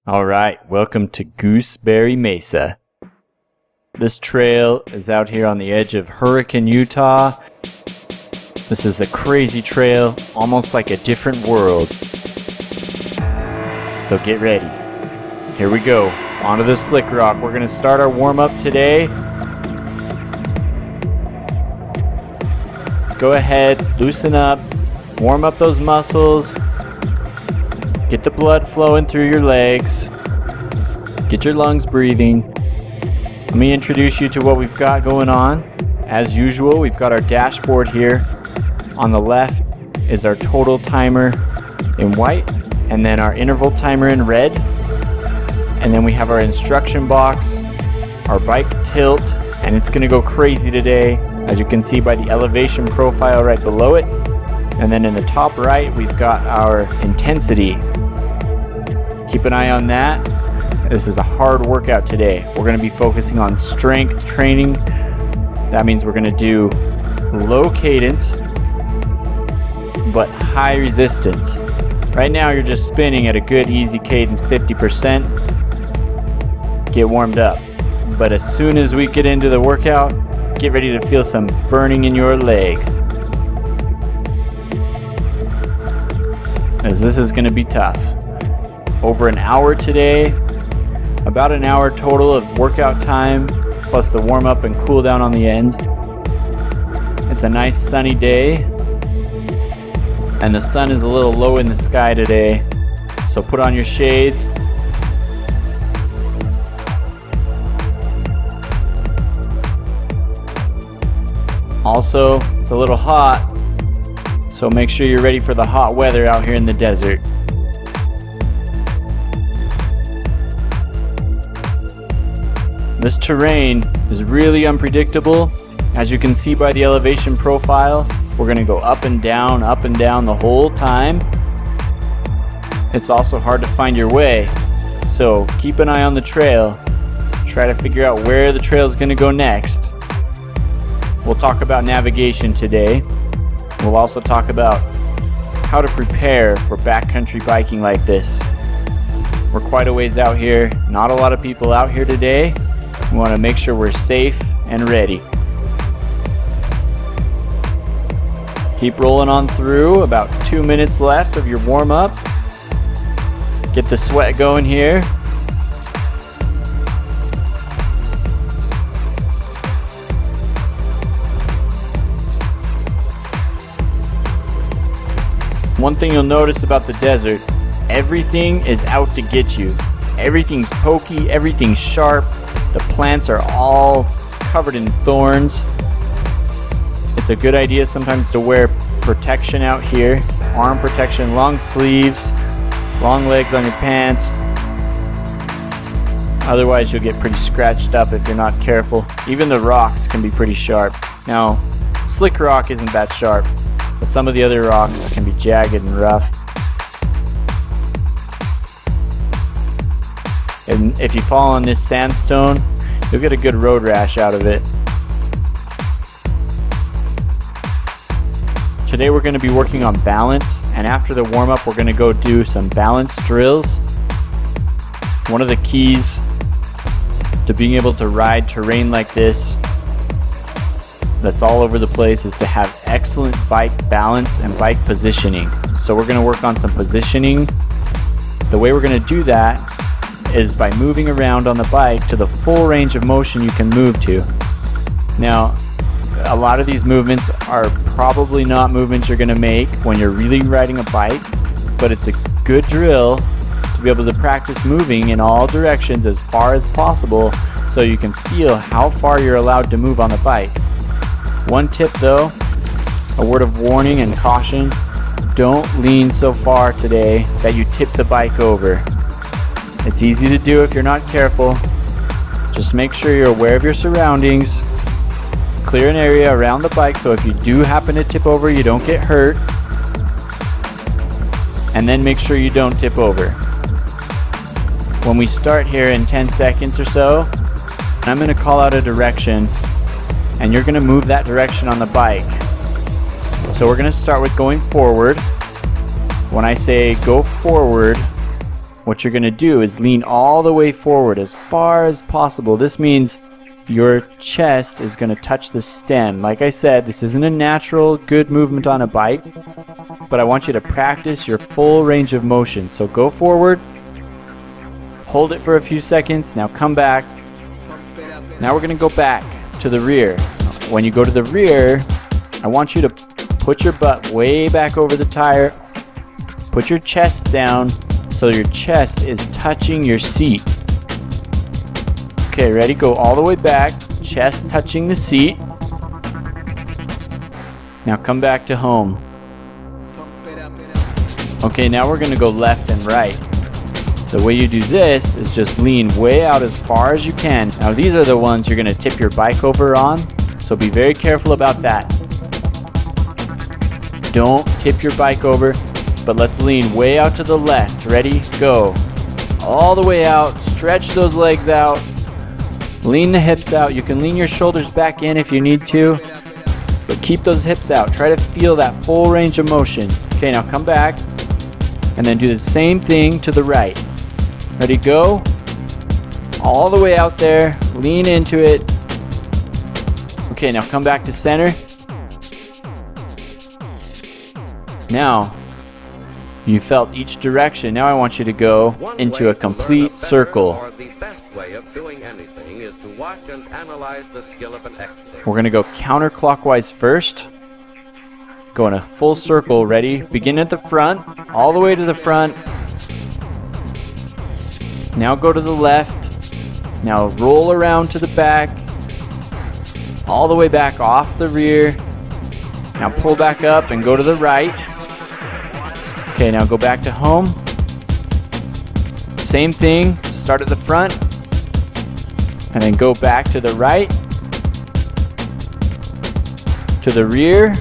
Alright, welcome to Gooseberry Mesa. This trail is out here on the edge of Hurricane, Utah. This is a crazy trail, almost like a different world. So get ready. Here we go, onto the slick rock. We're going to start our warm-up today. Go ahead, loosen up, warm up those muscles. Get the blood flowing through your legs. Get your lungs breathing. Let me introduce you to what we've got going on. As usual, we've got our dashboard here. On the left is our total timer in white, and then our interval timer in red. And then we have our instruction box, our bike tilt, and it's gonna go crazy today, as you can see by the elevation profile right below it. And then in the top right, we've got our intensity. Keep an eye on that. This is a hard workout today. We're going to be focusing on strength training. That means we're going to do low cadence, but high resistance. Right now, you're just spinning at a good easy cadence, 50%. Get warmed up. But as soon as we get into the workout, get ready to feel some burning in your legs, as this is going to be tough. Over an hour today, about an hour total of workout time, plus the warm up and cool down on the ends. It's a nice sunny day, and the sun is a little low in the sky today, so put on your shades. Also, it's a little hot, so make sure you're ready for the hot weather out here in the desert. This terrain is really unpredictable. As you can see by the elevation profile, we're going to go up and down the whole time. It's also hard to find your way, so keep an eye on the trail. Try to figure out where the trail is going to go next. We'll talk about navigation today. We'll also talk about how to prepare for backcountry biking like this. We're quite a ways out here, not a lot of people out here today. We want to make sure we're safe and ready. Keep rolling on through, about 2 minutes left of your warm-up. Get the sweat going here. One thing you'll notice about the desert, everything is out to get you. Everything's pokey, everything's sharp. The plants are all covered in thorns. It's a good idea sometimes to wear protection out here. Arm protection, long sleeves, long legs on your pants. Otherwise you'll get pretty scratched up if you're not careful. Even the rocks can be pretty sharp. Now, slick rock isn't that sharp, but some of the other rocks can be jagged and rough. And if you fall on this sandstone, you'll get a good road rash out of it. Today we're going to be working on balance, and after the warm-up we're going to go do some balance drills. One of the keys to being able to ride terrain like this that's all over the place is to have excellent bike balance and bike positioning. So we're going to work on some positioning. The way we're going to do that is by moving around on the bike to the full range of motion you can move to. Now, a lot of these movements are probably not movements you're going to make when you're really riding a bike, but it's a good drill to be able to practice moving in all directions as far as possible so you can feel how far you're allowed to move on the bike. One tip though, a word of warning and caution, don't lean so far today that you tip the bike over. It's easy to do if you're not careful. Just make sure you're aware of your surroundings. Clear an area around the bike so if you do happen to tip over, you don't get hurt. And then make sure you don't tip over. When we start here in 10 seconds or so, I'm going to call out a direction, and you're going to move that direction on the bike. So we're going to start with going forward. When I say go forward, what you're going to do is lean all the way forward as far as possible. This means your chest is going to touch the stem. Like I said, this isn't a natural good movement on a bike, but I want you to practice your full range of motion. So go forward, hold it for a few seconds, now come back. Now we're going to go back to the rear. When you go to the rear, I want you to put your butt way back over the tire, put your chest down so your chest is touching your seat. Okay, ready? Go all the way back, chest touching the seat. Now come back to home. Okay, now we're going to go left and right. The way you do this is just lean way out as far as you can. Now these are the ones you're going to tip your bike over on, so be very careful about that. Don't tip your bike over, but let's lean way out to the left. Ready? Go. All the way out, stretch those legs out, lean the hips out. You can lean your shoulders back in if you need to, but keep those hips out. Try to feel that full range of motion. Okay, now come back and then do the same thing to the right. Ready, go. All the way out there, lean into it. Okay, now come back to center. Now, you felt each direction. Now I want you to go into a complete circle. The best way of doing anything is to watch and analyze the skill of an expert. We're going to go counterclockwise first. Go in a full circle. Ready? Begin at the front, all the way to the front. Now go to the left. Now roll around to the back, all the way back off the rear. Now pull back up and go to the right. Okay, now go back to home. Same thing, start at the front, and then go back to the right, to the rear.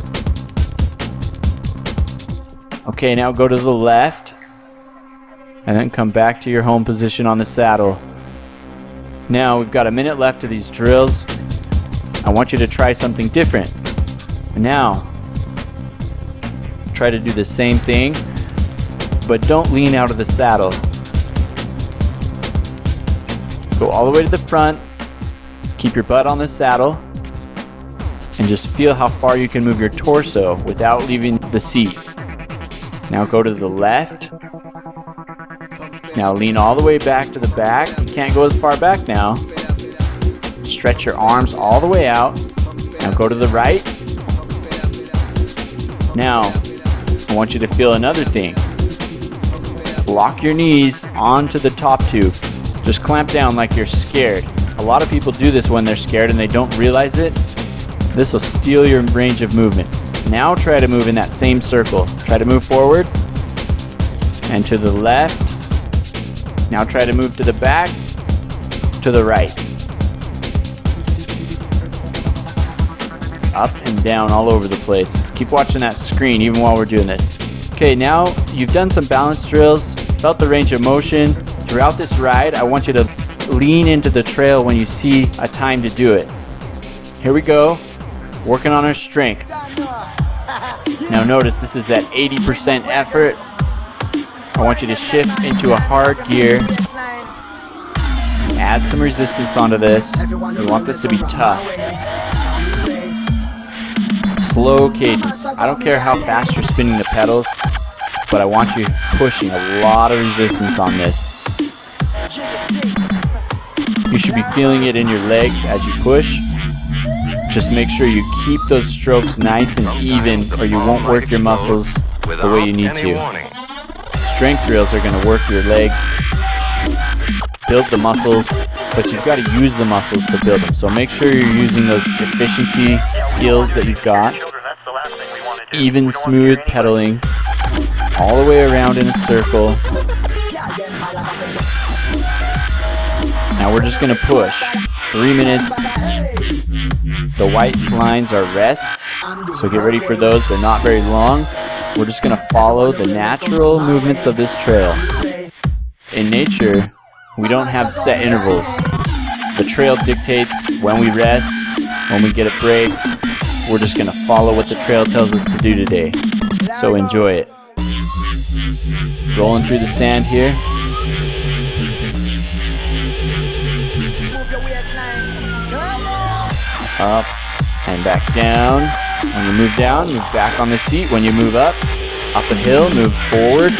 Okay, now go to the left, and then come back to your home position on the saddle. Now we've got a minute left of these drills. I want you to try something different. Now, try to do the same thing, but don't lean out of the saddle. Go all the way to the front, keep your butt on the saddle, and just feel how far you can move your torso without leaving the seat. Now go to the left. Now lean all the way back to the back. You can't go as far back now. Stretch your arms all the way out. Now go to the right. Now, I want you to feel another thing. Lock your knees onto the top tube. Just clamp down like you're scared. A lot of people do this when they're scared and they don't realize it. This will steal your range of movement. Now try to move in that same circle. Try to move forward and to the left. Now try to move to the back, to the right. Up and down all over the place. Keep watching that screen even while we're doing this. Okay, now you've done some balance drills, felt the range of motion. Throughout this ride, I want you to lean into the trail when you see a time to do it. Here we go, working on our strength. Now notice this is at 80% effort. I want you to shift into a hard gear. Add some resistance onto this. You want this to be tough. Slow cadence. I don't care how fast you're spinning the pedals, but I want you pushing a lot of resistance on this. You should be feeling it in your legs as you push. Just make sure you keep those strokes nice and even, or you won't work your muscles the way you need to. Strength drills are going to work your legs, build the muscles, but you've got to use the muscles to build them. So make sure you're using those efficiency skills that you've got. Even, smooth pedaling, all the way around in a circle. Now we're just going to push. 3 minutes. The white lines are rests, so get ready for those. They're not very long. We're just going to follow the natural movements of this trail. In nature, we don't have set intervals. The trail dictates when we rest, when we get a break. We're just going to follow what the trail tells us to do today. So enjoy it. Rolling through the sand here. Up and back down. When you move down, move back on the seat. When you move up a hill, move forward.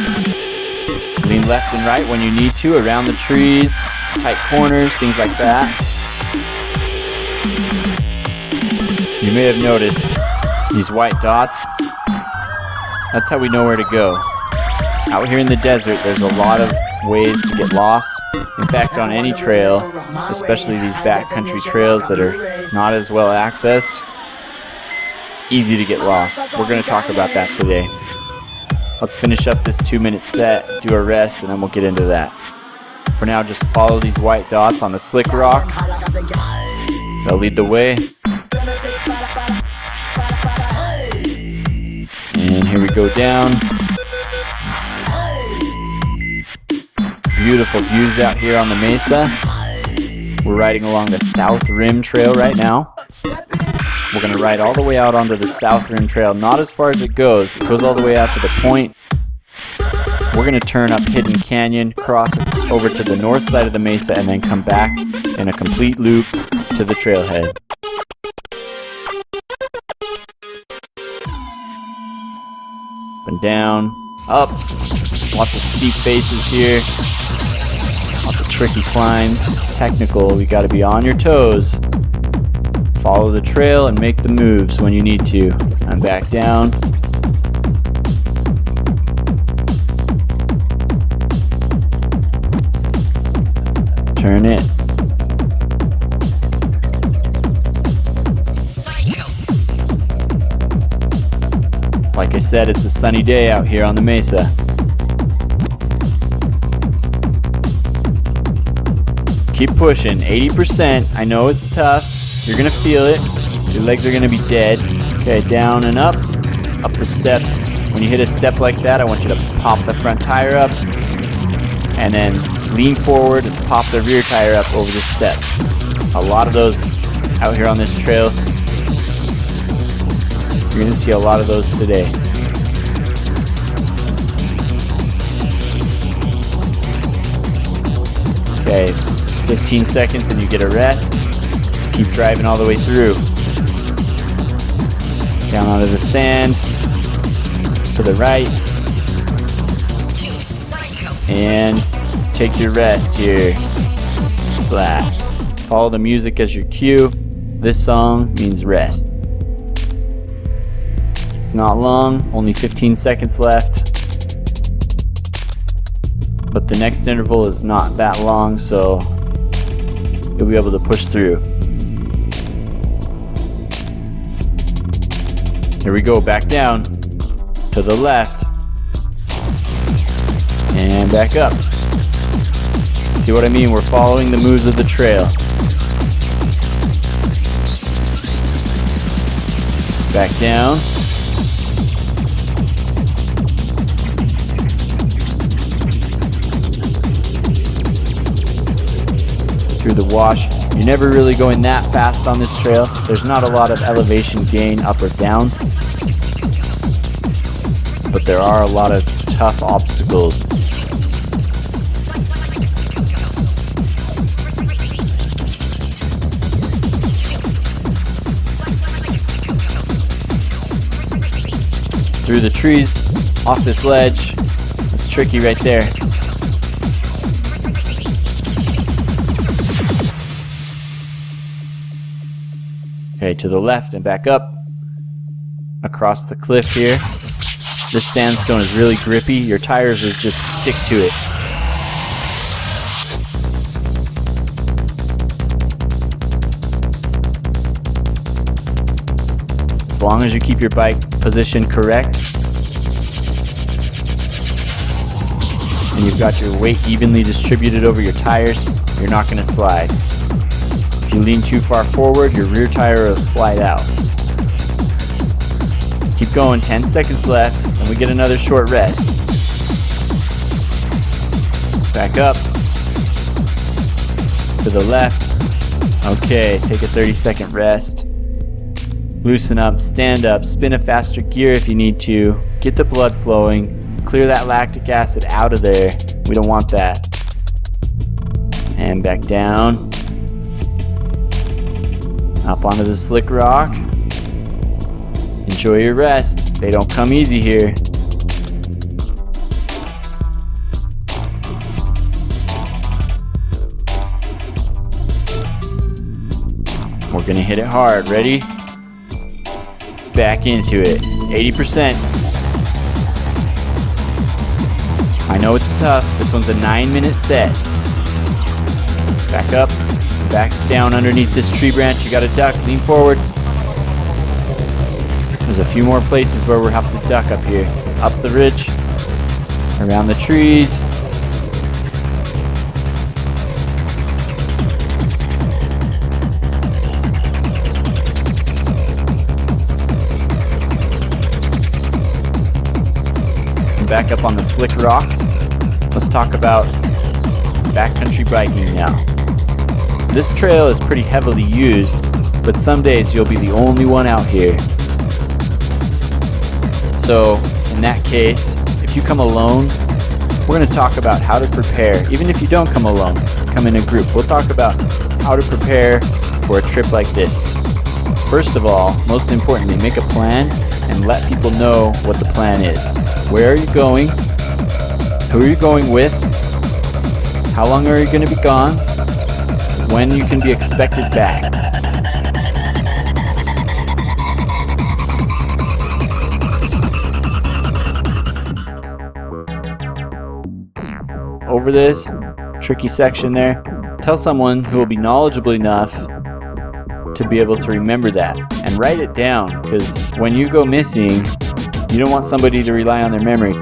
Lean left and right when you need to, around the trees, tight corners, things like that. You may have noticed these white dots. That's how we know where to go. Out here in the desert, there's a lot of ways to get lost. In fact, on any trail, especially these backcountry trails that are not as well accessed, easy to get lost. We're going to talk about that today. Let's finish up this 2-minute set, do a rest, and then we'll get into that. For now, just follow these white dots on the slick rock. They'll lead the way. And here we go down. Beautiful views out here on the mesa. We're riding along the South Rim Trail right now. We're going to ride all the way out onto the South Rim Trail, not as far as it goes. It goes all the way out to the point. We're going to turn up Hidden Canyon, cross over to the north side of the mesa, and then come back in a complete loop to the trailhead. Up and down, up. Lots of steep faces here. Lots of tricky climbs. Technical, we got to be on your toes. Follow the trail and make the moves when you need to. And back down. Turn it. Like I said, it's a sunny day out here on the mesa. Keep pushing, 80%. I know it's tough. You're gonna feel it. Your legs are gonna be dead. Okay, down and up the step. When you hit a step like that, I want you to pop the front tire up and then lean forward and pop the rear tire up over the step. A lot of those out here on this trail. You're gonna see a lot of those today. Okay, 15 seconds and you get a rest. Keep driving all the way through. Down onto the sand. To the right. And take your rest here. Flat. Follow the music as your cue. This song means rest. It's not long, only 15 seconds left. But the next interval is not that long, so you'll be able to push through. Here we go, back down, to the left, and back up. See what I mean? We're following the moves of the trail. Back down. Through the wash. You're never really going that fast on this trail. There's not a lot of elevation gain up or down, but there are a lot of tough obstacles. Through the trees, off this ledge. It's tricky right there. Okay, to the left and back up. Across the cliff here. This sandstone is really grippy. Your tires will just stick to it. As long as you keep your bike position correct and you've got your weight evenly distributed over your tires, you're not going to slide. If you lean too far forward, your rear tire will slide out. Keep going, 10 seconds left, and we get another short rest. Back up. To the left. Okay, take a 30-second rest. Loosen up, stand up, spin a faster gear if you need to. Get the blood flowing. Clear that lactic acid out of there. We don't want that. And back down. Up onto the slick rock. Enjoy your rest. They don't come easy here. We're gonna hit it hard. Ready? Back into it. 80%. I know it's tough. This one's a 9-minute set. Back up. Back down underneath this tree branch. You gotta duck. Lean forward. There's a few more places where we'll have to duck up here. Up the ridge. Around the trees. Back up on the slick rock. Let's talk about backcountry biking now. This trail is pretty heavily used, but some days you'll be the only one out here. So in that case, if you come alone, we're going to talk about how to prepare. Even if you don't come alone, come in a group. We'll talk about how to prepare for a trip like this. First of all, most importantly, make a plan and let people know what the plan is. Where are you going? Who are you going with? How long are you going to be gone? When you can be expected back. Over this tricky section there, tell someone who will be knowledgeable enough to be able to remember that and write it down, because when you go missing, you don't want somebody to rely on their memory.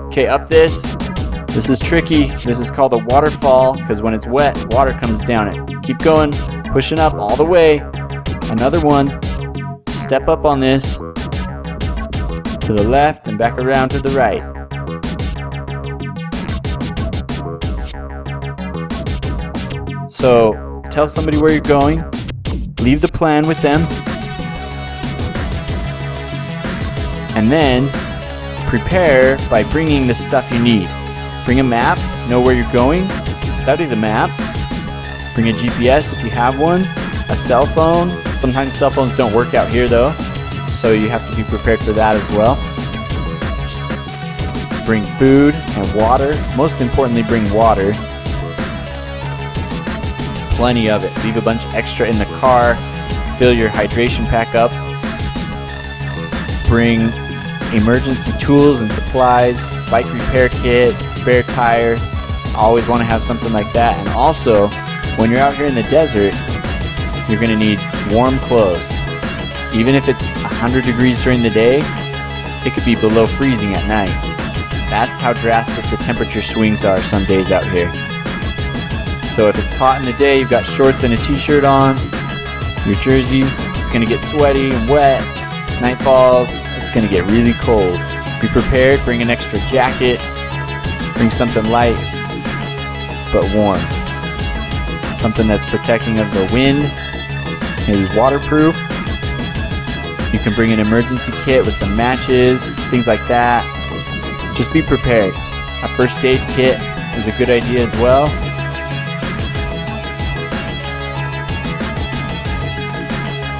Okay, up this. This is tricky. This is called a waterfall because when it's wet, water comes down it. Keep going, pushing up all the way. Another one. Step up on this to the left and back around to the right. So tell somebody where you're going. Leave the plan with them. And then prepare by bringing the stuff you need. Bring a map, know where you're going, study the map. Bring a GPS if you have one, a cell phone. Sometimes cell phones don't work out here though, so you have to be prepared for that as well. Bring food and water. Most importantly, bring water. Plenty of it. Leave a bunch extra in the car. Fill your hydration pack up. Bring emergency tools and supplies, bike repair kit, spare tire. Always want to have something like that. And also, when you're out here in the desert, you're going to need warm clothes. Even if it's 100 degrees during the day, it could be below freezing at night. That's how drastic the temperature swings are some days out here. So if it's hot in the day, you've got shorts and a t-shirt on, your jersey, it's going to get sweaty and wet. Night falls, it's going to get really cold. Be prepared, bring an extra jacket, bring something light but warm. Something that's protecting of the wind, maybe waterproof. You can bring an emergency kit with some matches, things like that. Just be prepared. A first aid kit is a good idea as well.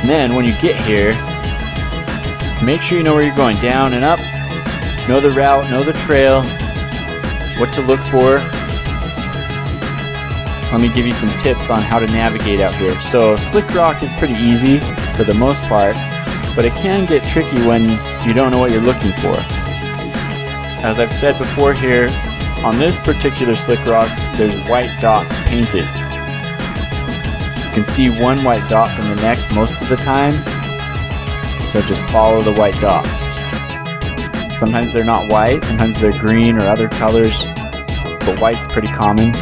And then when you get here, make sure you know where you're going, down and up. Know the route, know the trail, what to look for. Let me give you some tips on how to navigate out here. So slick rock is pretty easy for the most part, but it can get tricky when you don't know what you're looking for. As I've said before here, on this particular slick rock, there's white dots painted. You can see one white dot from the next most of the time, so just follow the white dots. Sometimes they're not white, sometimes they're green or other colors, but white's pretty common.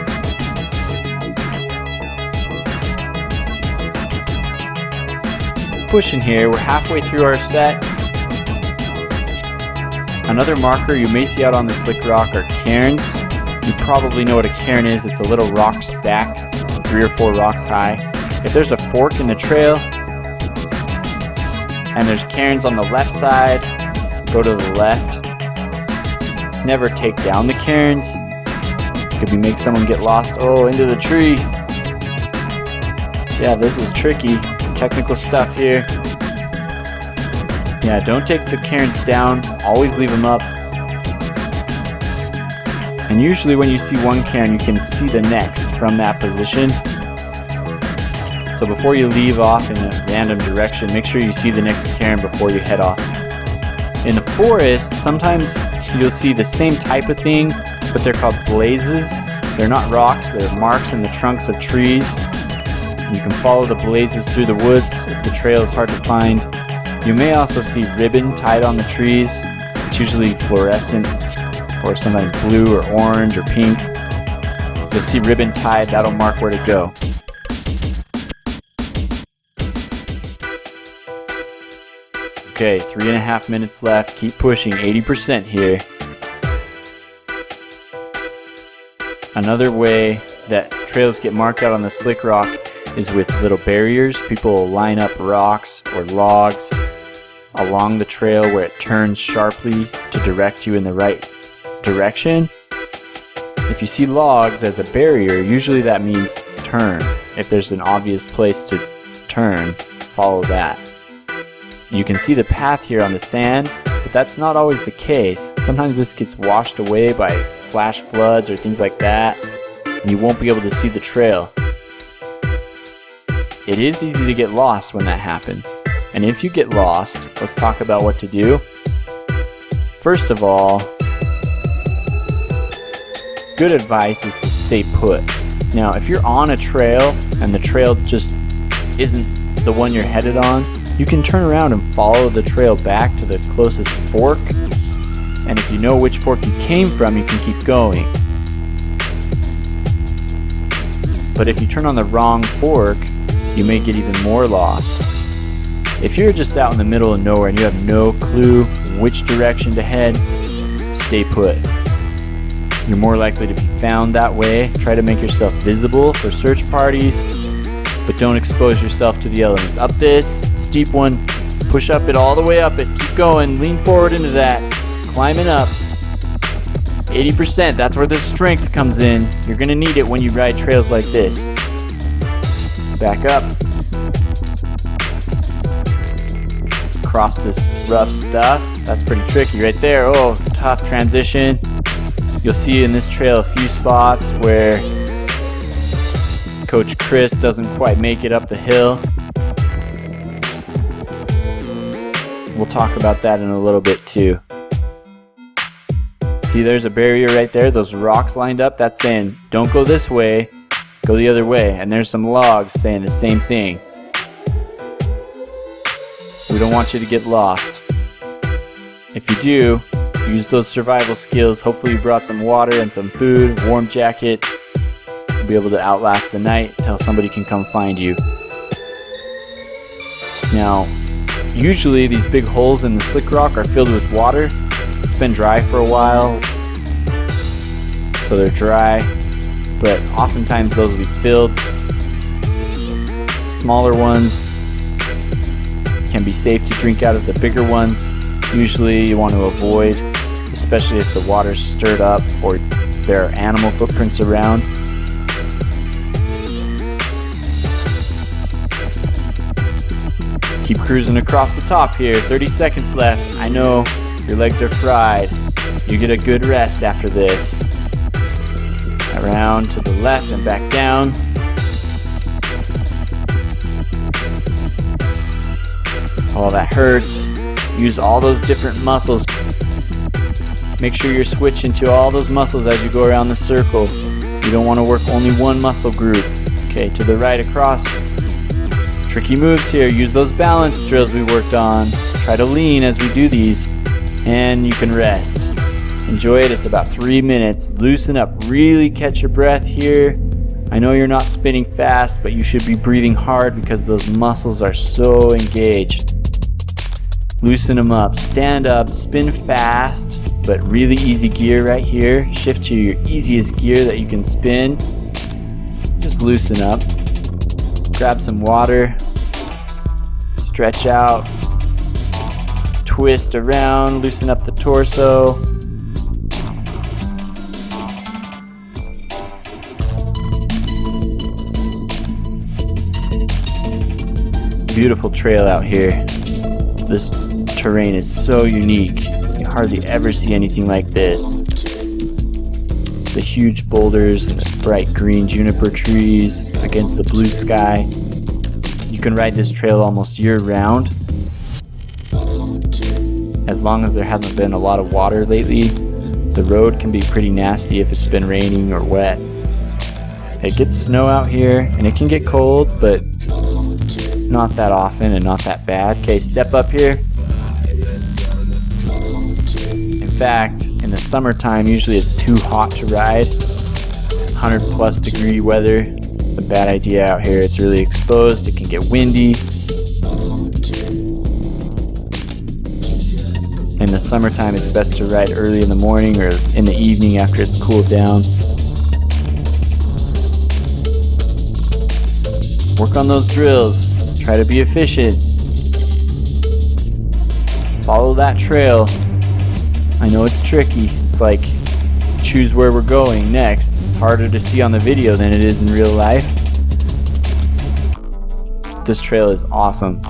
Pushing here, we're halfway through our set. Another marker you may see out on the slick rock are cairns. You probably know what a cairn is. It's a little rock stack, 3 or 4 rocks high. If there's a fork in the trail and there's cairns on the left side, go to the left. Never take down the cairns. Could make someone get lost, into the tree. Yeah, this is tricky. Technical stuff here. Yeah, don't take the cairns down. Always leave them up. And usually when you see one cairn, you can see the next from that position. So before you leave off in a random direction, make sure you see the next cairn before you head off. In the forest, sometimes you'll see the same type of thing, but they're called blazes. They're not rocks, they're marks in the trunks of trees. You can follow the blazes through the woods if the trail is hard to find. You may also see ribbon tied on the trees. It's usually fluorescent or sometimes blue or orange or pink. You'll see ribbon tied, that'll mark where to go. Okay, 3.5 minutes left. Keep pushing, 80% here. Another way that trails get marked out on the slick rock is with little barriers. People will line up rocks or logs along the trail where it turns sharply to direct you in the right direction. If you see logs as a barrier, usually that means turn. If there's an obvious place to turn, follow that. You can see the path here on the sand, but that's not always the case. Sometimes this gets washed away by flash floods or things like that, and you won't be able to see the trail. It is easy to get lost when that happens. And if you get lost, let's talk about what to do. First of all, good advice is to stay put. Now, if you're on a trail and the trail just isn't the one you're headed on, you can turn around and follow the trail back to the closest fork. And if you know which fork you came from, you can keep going. But if you turn on the wrong fork, you may get even more lost. If you're just out in the middle of nowhere and you have no clue which direction to head, stay put. You're more likely to be found that way. Try to make yourself visible for search parties, but don't expose yourself to the elements. Up this steep one, push up it all the way up it. Keep going, lean forward into that. Climbing up. 80%, that's where the strength comes in. You're gonna need it when you ride trails like this. Back up. Across this rough stuff. That's pretty tricky right there. Oh, tough transition. You'll see in this trail a few spots where Coach Chris doesn't quite make it up the hill. We'll talk about that in a little bit too. See, there's a barrier right there. Those rocks lined up, that's saying don't go this way, go the other way. And there's some logs saying the same thing. We don't want you to get lost. If you do, use those survival skills. Hopefully you brought some water and some food, warm jacket. You'll be able to outlast the night until somebody can come find you. Now, usually these big holes in the slick rock are filled with water. It's been dry for a while, so they're dry, but oftentimes those will be filled. Smaller ones can be safe to drink out of. The bigger ones, usually you want to avoid, especially if the water's stirred up or there are animal footprints around. Keep cruising across the top here. 30 seconds left. I know your legs are fried. You get a good rest after this. Around to the left and back down. Oh, that hurts. Use all those different muscles. Make sure you're switching to all those muscles as you go around the circle. You don't want to work only one muscle group. Okay, to the right across. Tricky moves here. Use those balance drills we worked on. Try to lean as we do these. And you can rest. Enjoy it. It's about 3 minutes. Loosen up. Really catch your breath here. I know you're not spinning fast, but you should be breathing hard because those muscles are so engaged. Loosen them up. Stand up. Spin fast, but really easy gear right here. Shift to your easiest gear that you can spin. Just loosen up. Grab some water. Stretch out. Twist around. Loosen up the torso. Beautiful trail out here. This terrain is so unique. You hardly ever see anything like this. The huge boulders, the bright green juniper trees against the blue sky. You can ride this trail almost year-round. As long as there hasn't been a lot of water lately, the road can be pretty nasty if it's been raining or wet. It gets snow out here and it can get cold, but not that often and not that bad. Okay, step up here. In fact, in the summertime, usually it's too hot to ride. 100+ degree weather. It's a bad idea out here. It's really exposed. It can get windy. In the summertime, it's best to ride early in the morning or in the evening after it's cooled down. Work on those drills. Try to be efficient. Follow that trail. I know it's tricky. It's like choose where we're going next. It's harder to see on the video than it is in real life. This trail is awesome.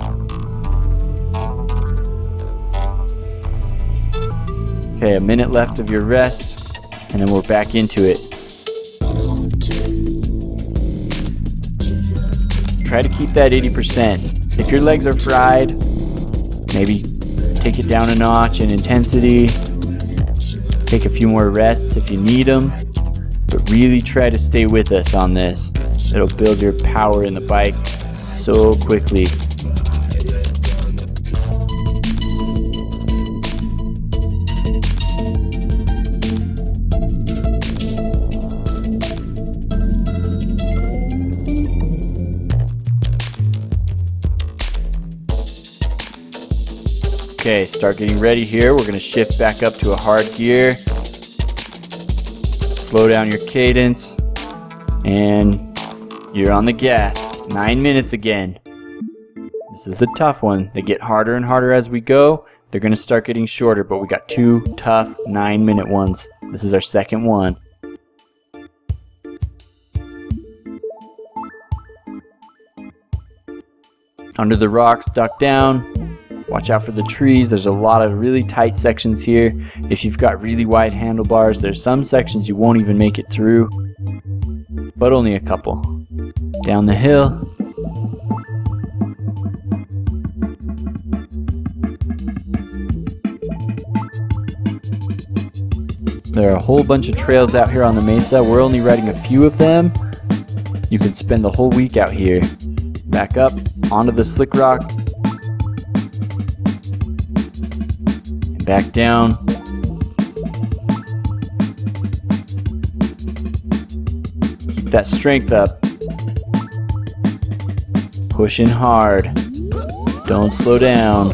Okay, a minute left of your rest, and then we're back into it. Try to keep that 80%. If your legs are fried, maybe take it down a notch in intensity. Take a few more rests if you need them. But really try to stay with us on this. It'll build your power in the bike so quickly. Okay, start getting ready here. We're going to shift back up to a hard gear. Slow down your cadence. And you're on the gas. 9 minutes again. This is a tough one. They get harder and harder as we go. They're going to start getting shorter, but we got 2 tough 9-minute ones. This is our second one. Under the rocks, duck down. Watch out for the trees. There's a lot of really tight sections here. If you've got really wide handlebars, there's some sections you won't even make it through, but only a couple. Down the hill. There are a whole bunch of trails out here on the mesa. We're only riding a few of them. You can spend the whole week out here. Back up onto the slick rock. Back down. Keep that strength up. Pushing hard. Don't slow down.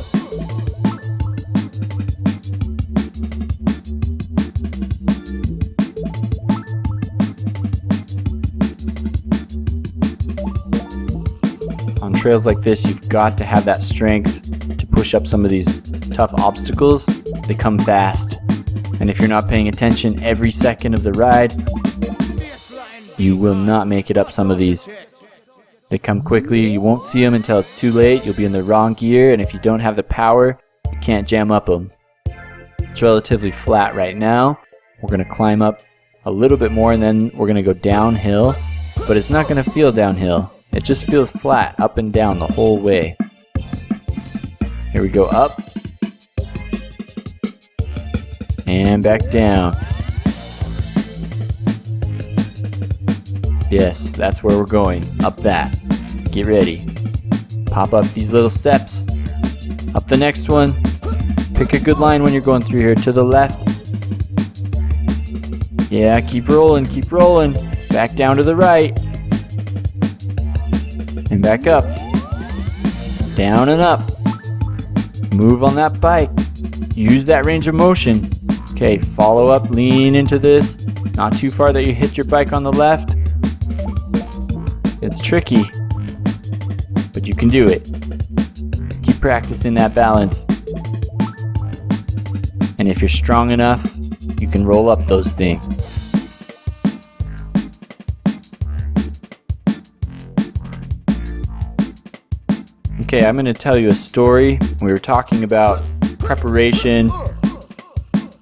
On trails like this, you've got to have that strength to push up some of these tough obstacles. They come fast, and if you're not paying attention every second of the ride, you will not make it up some of these. They come quickly. You won't see them until it's too late. You'll be in the wrong gear, and if you don't have the power, you can't jam up them. It's relatively flat right now. We're going to climb up a little bit more, and then we're going to go downhill, but it's not going to feel downhill. It just feels flat up and down the whole way. Here we go, up. And back down. Yes, that's where we're going. Up that. Get ready. Pop up these little steps. Up the next one. Pick a good line when you're going through here. To the left. Yeah, keep rolling, keep rolling. Back down to the right. And back up. Down and up. Move on that bike. Use that range of motion. Okay, follow up, lean into this. Not too far that you hit your bike on the left. It's tricky, but you can do it. Keep practicing that balance. And if you're strong enough, you can roll up those things. Okay, I'm going to tell you a story. We were talking about preparation,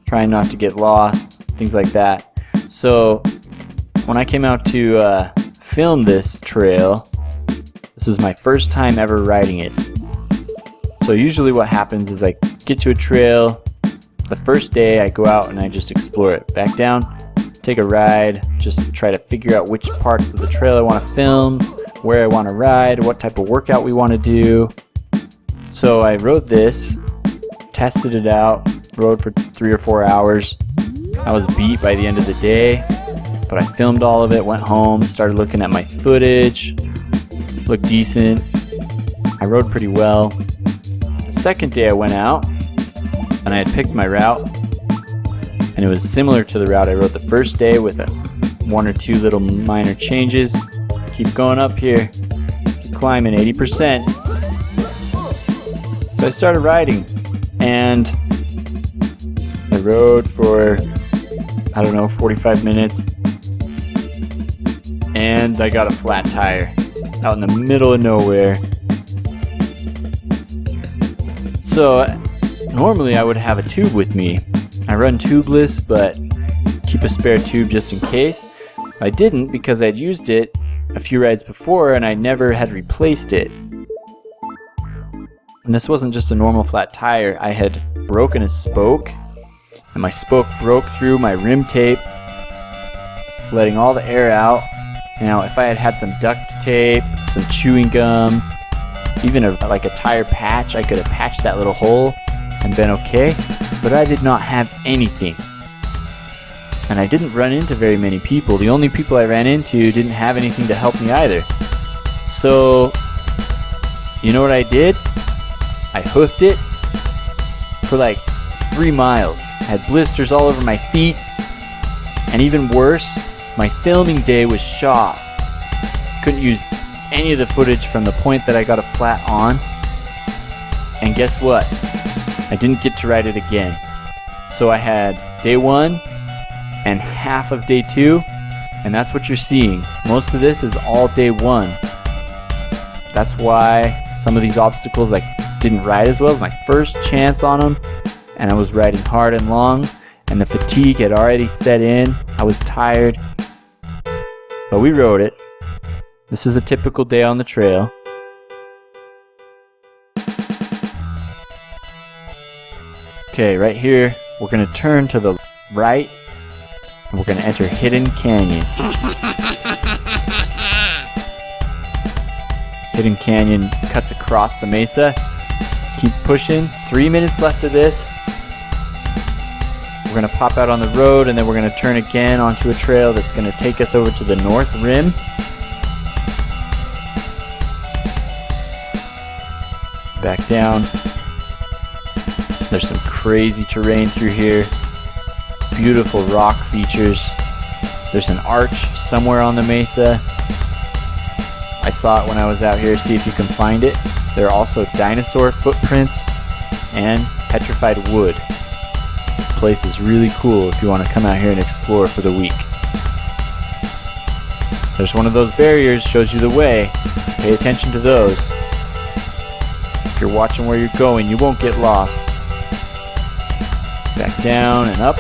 trying not to get lost, things like that. So when I came out to film this trail, this was my first time ever riding it. So usually what happens is I get to a trail, the first day I go out and I just explore it. Back down, take a ride, just try to figure out which parts of the trail I want to film, where I want to ride, what type of workout we want to do. So I rode this, tested it out, rode for 3 or 4 hours. I was beat by the end of the day, but I filmed all of it, went home, started looking at my footage, looked decent. I rode pretty well. The second day I went out and I had picked my route, and it was similar to the route I rode the first day with 1 or 2 little minor changes. Keep going up here, keep climbing 80%. So I started riding, and I rode for, 45 minutes, and I got a flat tire out in the middle of nowhere. So normally I would have a tube with me. I run tubeless, but keep a spare tube just in case. I didn't because I'd used it a few rides before and I never had replaced it. And this wasn't just a normal flat tire. I had broken a spoke, and my spoke broke through my rim tape, letting all the air out. Now, if I had had some duct tape, some chewing gum, even a tire patch, I could have patched that little hole and been okay. But I did not have anything. And I didn't run into very many people. The only people I ran into didn't have anything to help me either. So, you know what I did? I hoofed it for 3 miles. I had blisters all over my feet. And even worse, my filming day was shot. Couldn't use any of the footage from the point that I got a flat on. And guess what? I didn't get to ride it again. So I had day 1 and half of day 2, and that's what you're seeing. Most of this is all day 1. That's why some of these obstacles I didn't ride as well. It was my first chance on them, and I was riding hard and long, and the fatigue had already set in. I was tired, but we rode it. This is a typical day on the trail. Okay, right here, we're going to turn to the right, and we're going to enter Hidden Canyon. Hidden Canyon cuts across the mesa. Keep pushing. 3 minutes left of this. We're going to pop out on the road, and then we're going to turn again onto a trail that's going to take us over to the north rim. Back down. There's some crazy terrain through here. Beautiful rock features. There's an arch somewhere on the mesa. I saw it when I was out here. See if you can find it. There are also dinosaur footprints and petrified wood. This place is really cool if you want to come out here and explore for the week. There's one of those barriers, shows you the way. Pay attention to those. If you're watching where you're going, you won't get lost. Back down and up.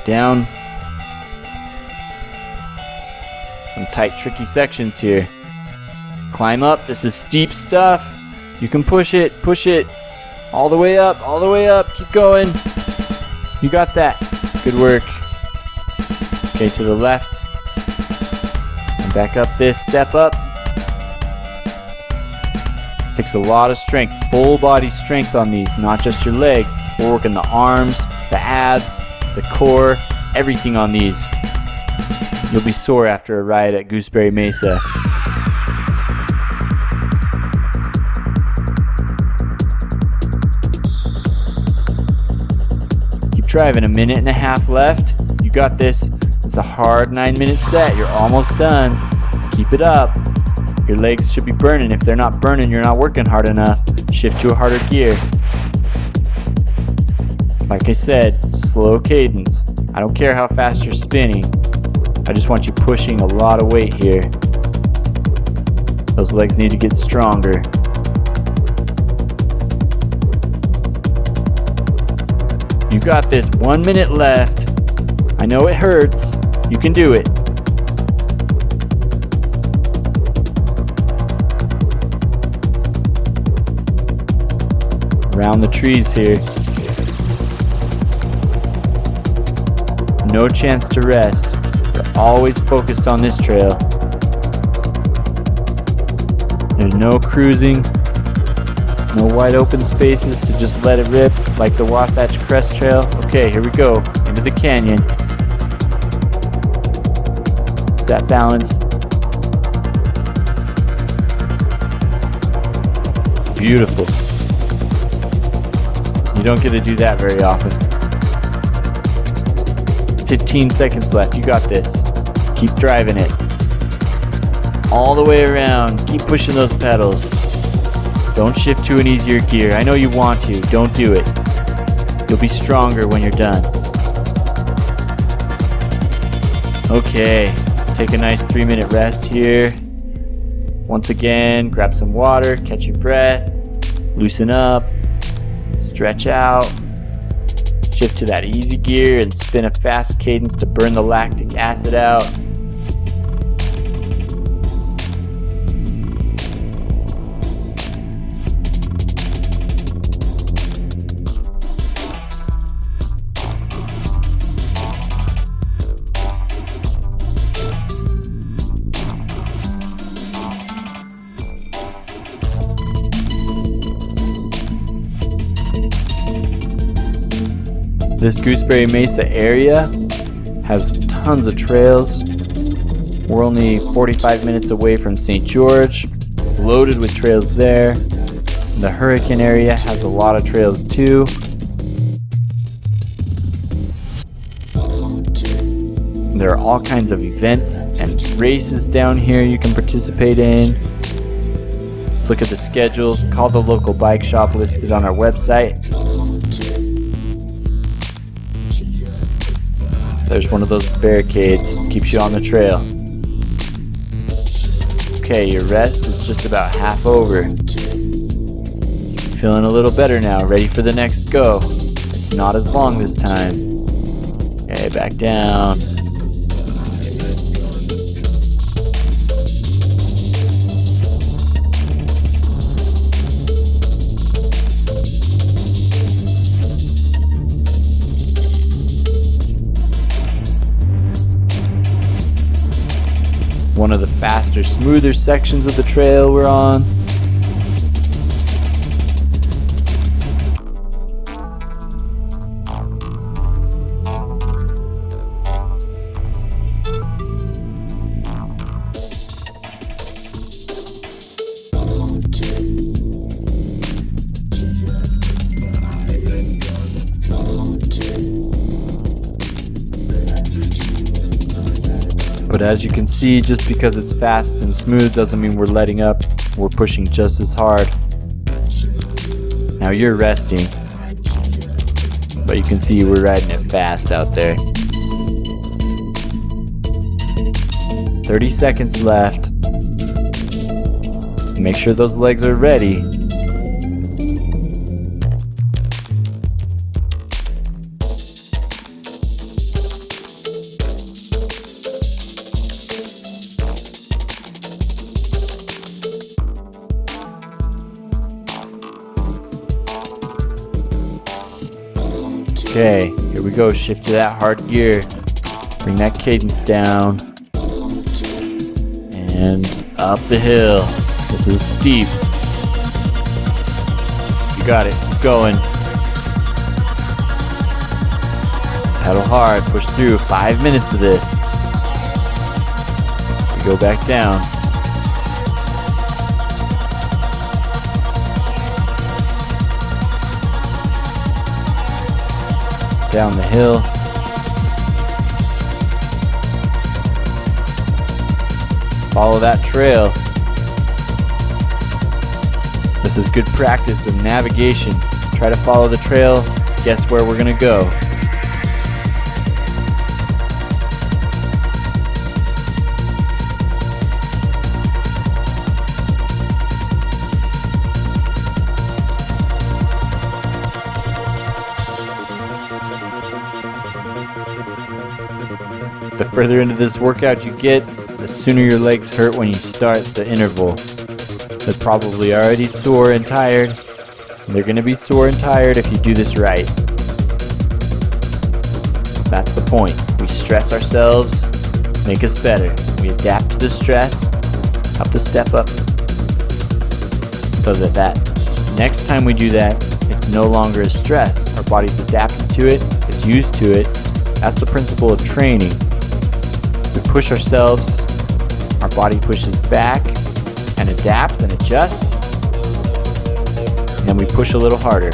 Down. Some tight, tricky sections here. Climb up. This is steep stuff. You can push it. Push it. All the way up. All the way up. Keep going. You got that. Good work. Okay, to the left. And back up this. Step up. Takes a lot of strength. Full body strength on these. Not just your legs. We're working the arms, the abs, the core, everything on these. You'll be sore after a ride at Gooseberry Mesa. Keep driving. 1.5 minutes left. You got this. It's a hard 9-minute set. You're almost done. Keep it up. Your legs should be burning. If they're not burning, you're not working hard enough. Shift to a harder gear. Like I said, slow cadence. I don't care how fast you're spinning. I just want you pushing a lot of weight here. Those legs need to get stronger. You got this. 1 minute left. I know it hurts. You can do it. Around the trees here. No chance to rest. You're always focused on this trail. There's no cruising. No wide open spaces to just let it rip like the Wasatch Crest Trail. Okay, here we go. Into the canyon. Is that balance? Beautiful. You don't get to do that very often. 15 seconds left. You got this. Keep driving it. All the way around. Keep pushing those pedals. Don't shift to an easier gear. I know you want to. Don't do it. You'll be stronger when you're done. Okay. Take a nice 3-minute rest here. Once again, grab some water, catch your breath, loosen up, stretch out, shift to that easy gear and spin a fast cadence to burn the lactic acid out. This Gooseberry Mesa area has tons of trails. We're only 45 minutes away from St. George, loaded with trails there. The Hurricane area has a lot of trails too. There are all kinds of events and races down here you can participate in. Let's look at the schedule. Call the local bike shop listed on our website. There's one of those barricades, keeps you on the trail. Okay, your rest is just about half over. Feeling a little better now, ready for the next go. It's not as long this time. Okay, back down. One of the faster, smoother sections of the trail we're on. But as you can see, just because it's fast and smooth doesn't mean we're letting up. We're pushing just as hard. Now you're resting, but you can see we're riding it fast out there. 30 seconds left. Make sure those legs are ready. Okay, here we go. Shift to that hard gear. Bring that cadence down. And up the hill. This is steep. You got it. Keep going. Pedal hard. Push through. 5 minutes of this. We go back down. Down the hill. Follow that trail. This is good practice of navigation. Try to follow the trail, guess where we're gonna go. The further into this workout you get, the sooner your legs hurt when you start the interval. They're probably already sore and tired, and they're going to be sore and tired if you do this right. That's the point. We stress ourselves, make us better. We adapt to the stress, have to step up, so that next time we do that, it's no longer a stress. Our body's adapted to it, it's used to it. That's the principle of training. We push ourselves, our body pushes back and adapts and adjusts, and then we push a little harder.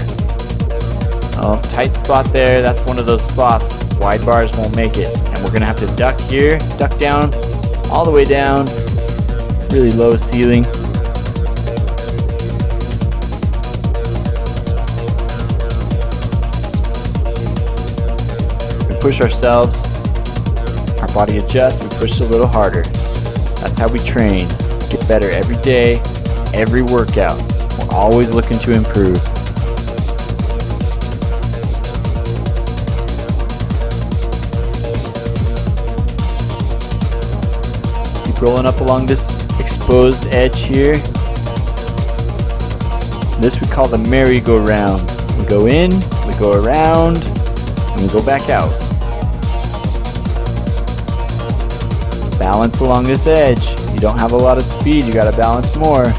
Oh, tight spot there, that's one of those spots. Wide bars won't make it, and we're gonna have to duck here, duck down, all the way down, really low ceiling. We push ourselves, our body adjusts, we push a little harder. That's how we train. Get better every day, every workout. We're always looking to improve. Keep rolling up along this exposed edge here. This we call the merry-go-round. We go in, we go around, and we go back out. Balance along this edge. You don't have a lot of speed, you gotta balance more.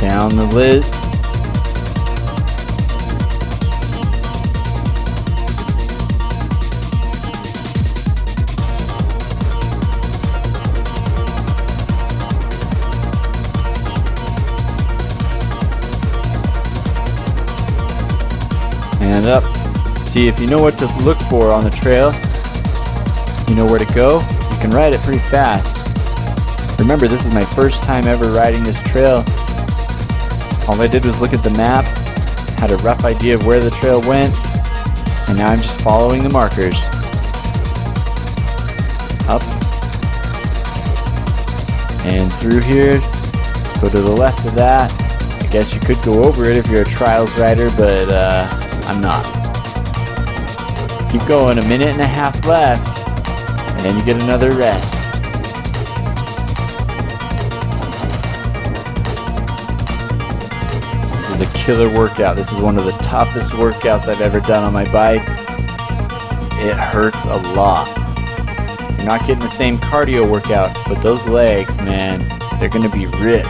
Down the lid. And up. See, if you know what to look for on the trail, you know where to go, you can ride it pretty fast. Remember, this is my first time ever riding this trail. All I did was look at the map, had a rough idea of where the trail went, and now I'm just following the markers. Up. And through here, go to the left of that. I guess you could go over it if you're a trials rider, but I'm not. Keep going, 1.5 minutes left, and then you get another rest. This is a killer workout. This is one of the toughest workouts I've ever done on my bike. It hurts a lot. You're not getting the same cardio workout, but those legs, man, they're gonna be ripped.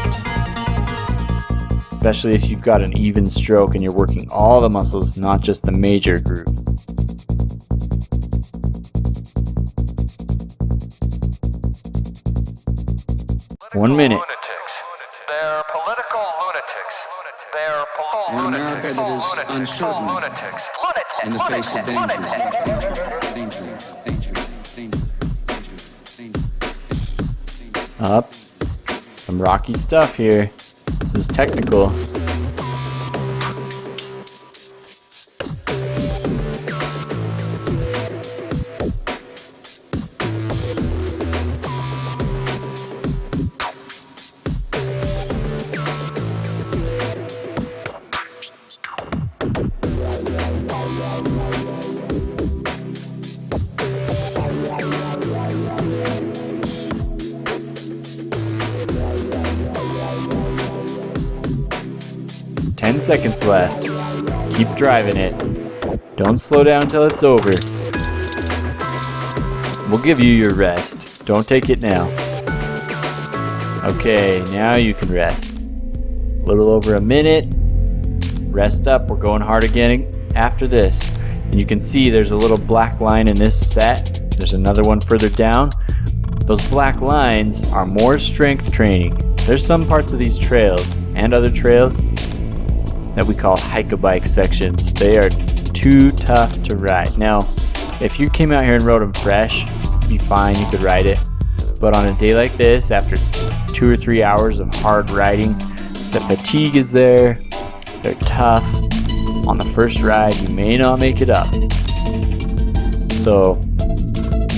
Especially if you've got an even stroke and you're working all the muscles, not just the major group. One minute. Lunatics. They're political lunatics. They're political An America that is uncertain lunatics. in the face of danger. Up. Some rocky stuff here. This is technical. Ten seconds left. Keep driving it. Don't slow down until it's over. We'll give you your rest. Don't take it now. Okay, now you can rest. A little over 1 minute. Rest up. We're going hard again after this. And you can see there's a little black line in this set. There's another one further down. Those black lines are more strength training. There's some parts of these trails and other trails that we call hike-a-bike sections. They are too tough to ride. Now, if you came out here and rode them fresh, it'd be fine, you could ride it. But on a day like this, after 2 or 3 hours of hard riding, the fatigue is there, they're tough. On the first ride, you may not make it up. So,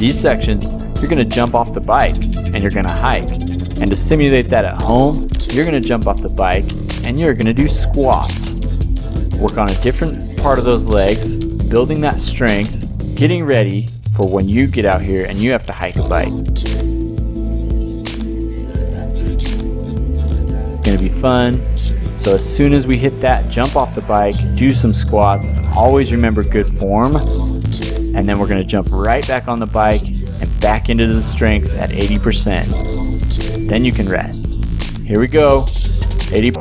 these sections, you're gonna jump off the bike and you're gonna hike. And to simulate that at home, you're gonna jump off the bike and you're gonna do squats. Work on a different part of those legs, building that strength, getting ready for when you get out here and you have to hike a bike. It's gonna be fun. So as soon as we hit that, jump off the bike, do some squats, always remember good form, and then we're gonna jump right back on the bike and back into the strength at 80%. Then you can rest. Here we go. 80.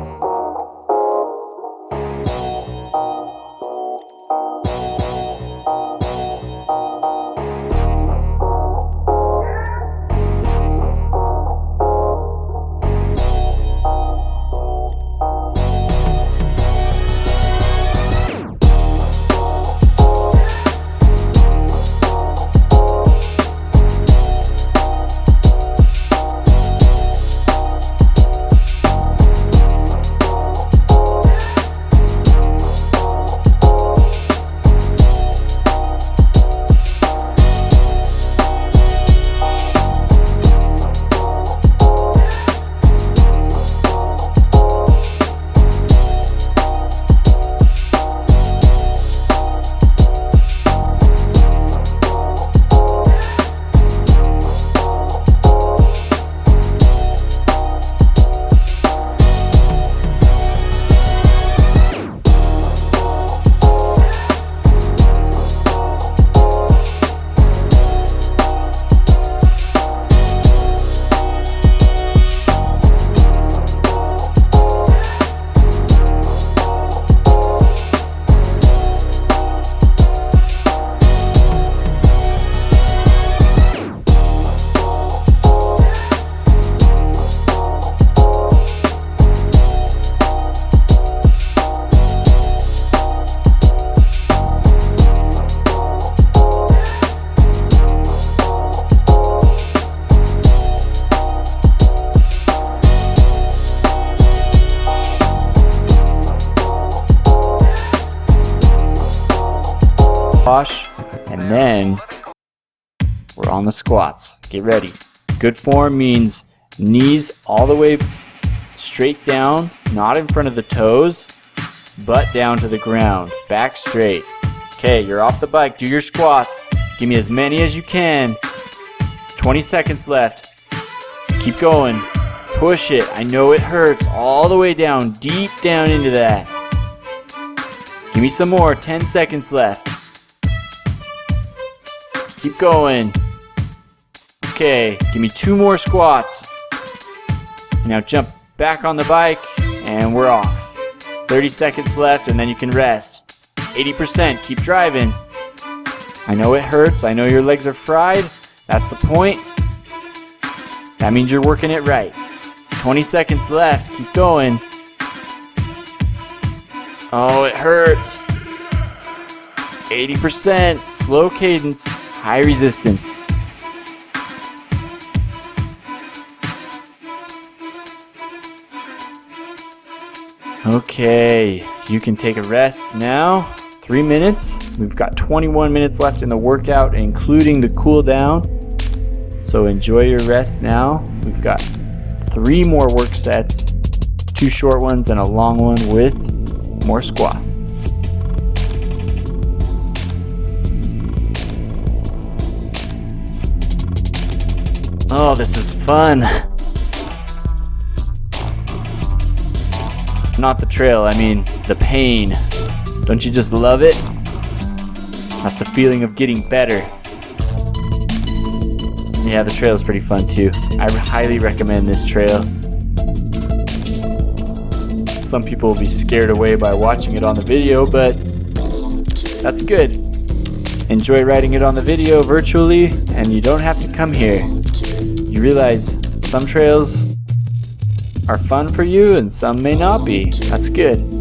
Wash, and then we're on the squats. Get ready. Good form means knees all the way straight down, not in front of the toes, butt down to the ground, back straight. Okay, you're off the bike, do your squats. Give me as many as you can. 20 seconds left. Keep going. Push it. I know it hurts. All the way down, deep down into that. Give me some more. 10 seconds left. Keep going. Okay, give me 2 more squats. Now jump back on the bike and we're off. 30 seconds left and then you can rest. 80%, keep driving. I know it hurts, I know your legs are fried. That's the point. That means you're working it right. 20 seconds left, keep going. Oh, it hurts. 80%, slow cadence. High resistance. Okay, you can take a rest now. 3 minutes. We've got 21 minutes left in the workout, including the cool down. So enjoy your rest now. We've got 3 more work sets, 2 short ones and a long one with more squats. Oh, this is fun. Not the trail, I mean the pain. Don't you just love it? That's the feeling of getting better. Yeah, the trail is pretty fun too. I highly recommend this trail. Some people will be scared away by watching it on the video, but that's good. Enjoy riding it on the video virtually, and you don't have to come here. You realize some trails are fun for you and some may not be. That's good.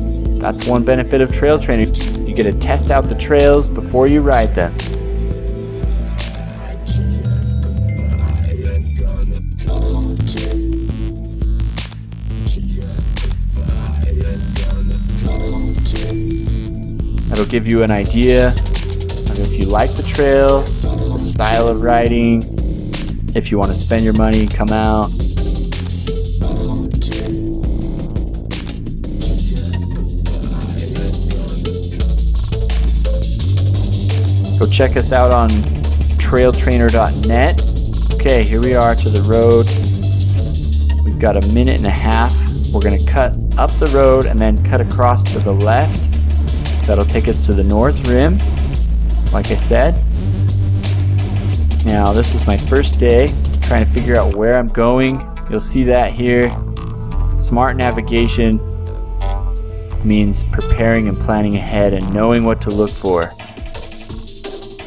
That's one benefit of trail training. You get to test out the trails before you ride them. That'll give you an idea of if you like the trail, the style of riding, if you want to spend your money, come out. Go check us out on trailtrainer.net. Okay, here we are to the road. We've got a minute and a half. We're going to cut up the road and then cut across to the left. That'll take us to the north rim, like I said. Now, this is my first day trying to figure out where I'm going. You'll see that here. Smart navigation means preparing and planning ahead and knowing what to look for.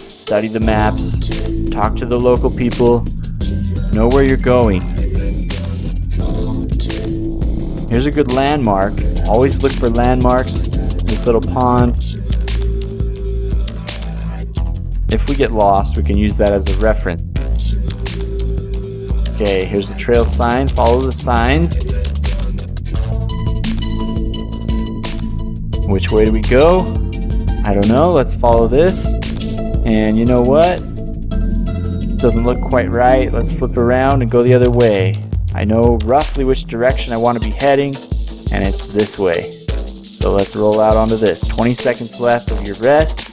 Study the maps, talk to the local people, know where you're going. Here's a good landmark. Always look for landmarks. This little pond. If we get lost, we can use that as a reference. Okay, here's the trail sign. Follow the signs. Which way do we go? I don't know. Let's follow this. And you know what? Doesn't look quite right. Let's flip around and go the other way. I know roughly which direction I want to be heading, and it's this way. So let's roll out onto this. 20 seconds left of your rest.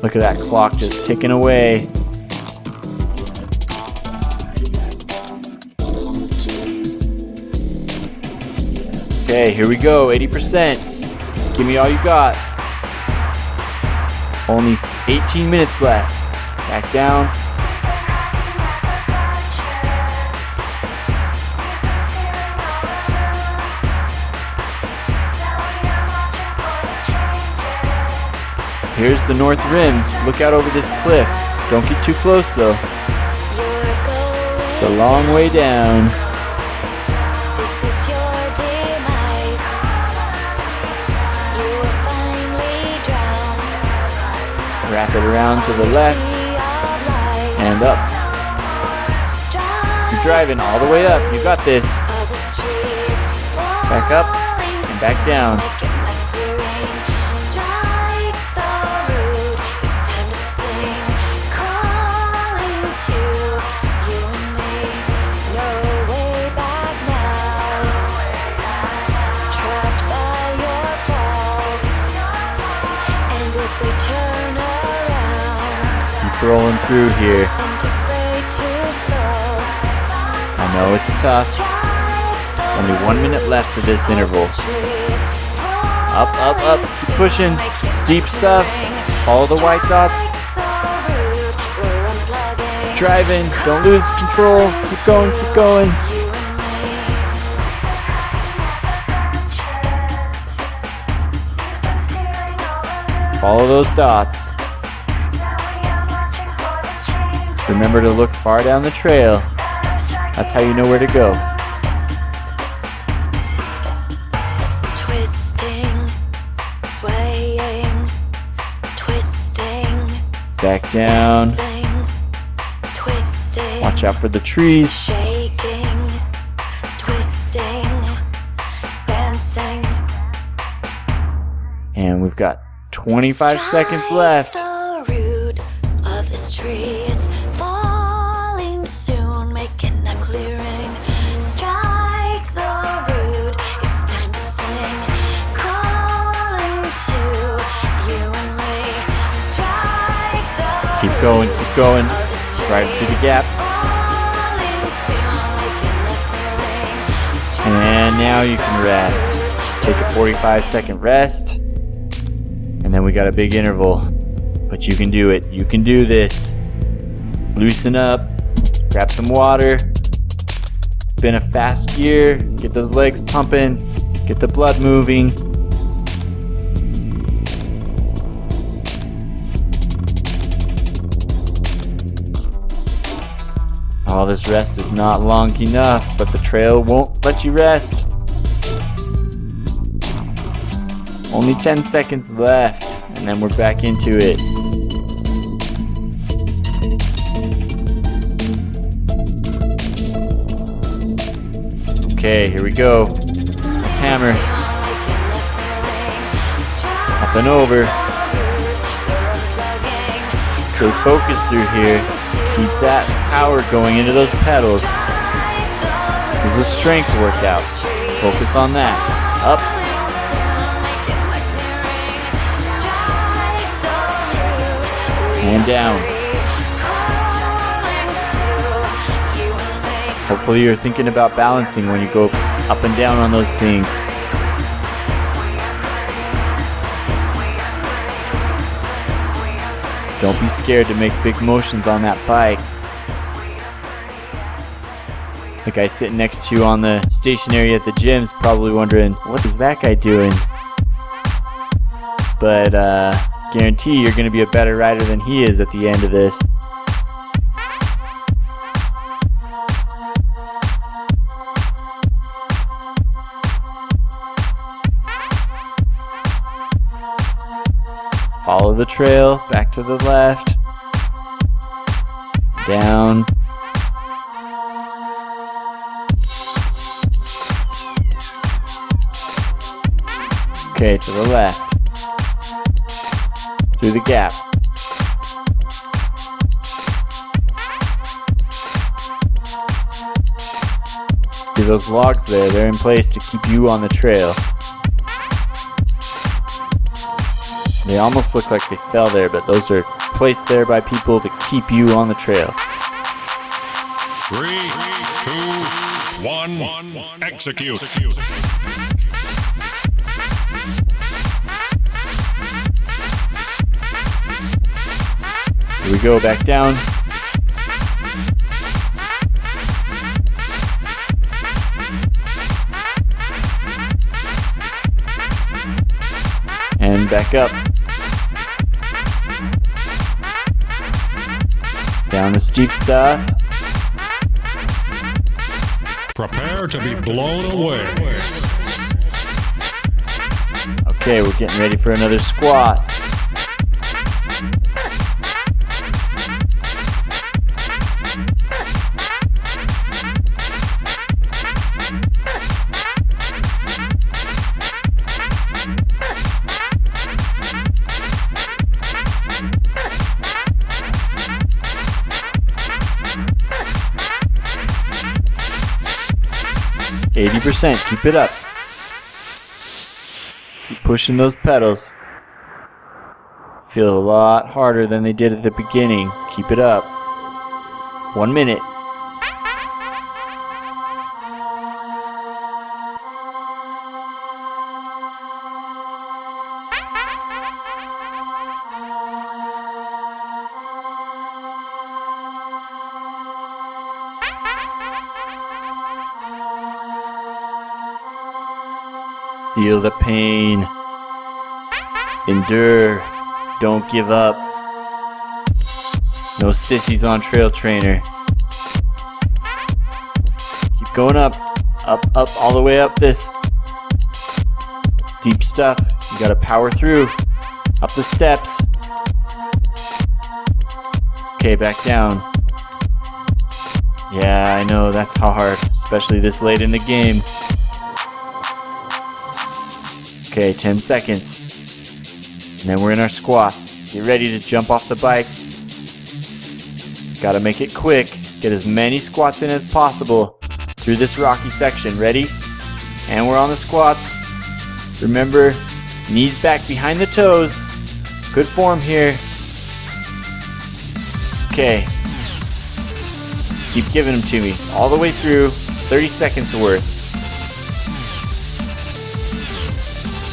Look at that clock just ticking away. Okay, here we go, 80%. Give me all you got. Only 18 minutes left. Back down. Here's the north rim. Look out over this cliff. Don't get too close though. It's a long way down. This is your demise. You will finally drown. Wrap it around to the left and up. You're driving all the way up. You got this. Back up and back down. Keep rolling through here. I know it's tough. Only 1 minute left of this interval. Up, up, up. Keep pushing. Steep stuff. Follow the white dots. Keep driving. Don't lose control. Keep going, keep going. Follow those dots. Remember to look far down the trail. That's how you know where to go. Twisting, swaying, twisting, Back down. dancing, twisting, Watch out for the trees. shaking, twisting, dancing. And we've got 25 seconds left. The root of this tree, it's falling soon, making a clearing. Strike the root, it's time to sing, calling to you and me. Strike the Keep going, keep going. root of this tree, Right through the gap. falling soon, making a clearing. And now you can rest. Take a 45-second rest. And then we got a big interval. But you can do it. You can do this. Loosen up. Grab some water. It's been a fast year. Get those legs pumping. Get the blood moving. All this rest is not long enough, but the trail won't let you rest. Only 10 seconds left, and then we're back into it. Okay, here we go. Let's hammer. Up and over. Stay focused through here. Keep that power going into those pedals. This is a strength workout. Focus on that. Up. And down. Hopefully you're thinking about balancing when you go up and down on those things. Don't be scared to make big motions on that bike. The guy sitting next to you on the stationary at the gym's probably wondering, what is that guy doing? But guarantee you're going to be a better rider than he is at the end of this. Follow the trail, back to the left, down. Okay, to the left, through the gap. See those logs there, they're in place to keep you on the trail. They almost look like they fell there, but those are placed there by people to keep you on the trail. 3, 2, 1, execute. Here we go, back down. And back up. Down the steep stuff. Prepare to be blown away. Okay, we're getting ready for another squat. %, keep it up. Keep pushing those pedals. Feel a lot harder than they did at the beginning. Keep it up. 1 minute. Feel the pain. Endure. Don't give up. No sissies on Trail Trainer. Keep going up. Up, up, all the way up this steep stuff. You gotta power through. Up the steps. Okay, back down. Yeah, I know, that's hard, especially this late in the game. Okay, 10 seconds. And then we're in our squats. Get ready to jump off the bike. Gotta make it quick. Get as many squats in as possible through this rocky section. Ready? And we're on the squats. Remember, knees back behind the toes. Good form here. Okay. Keep giving them to me. All the way through. 30 seconds worth.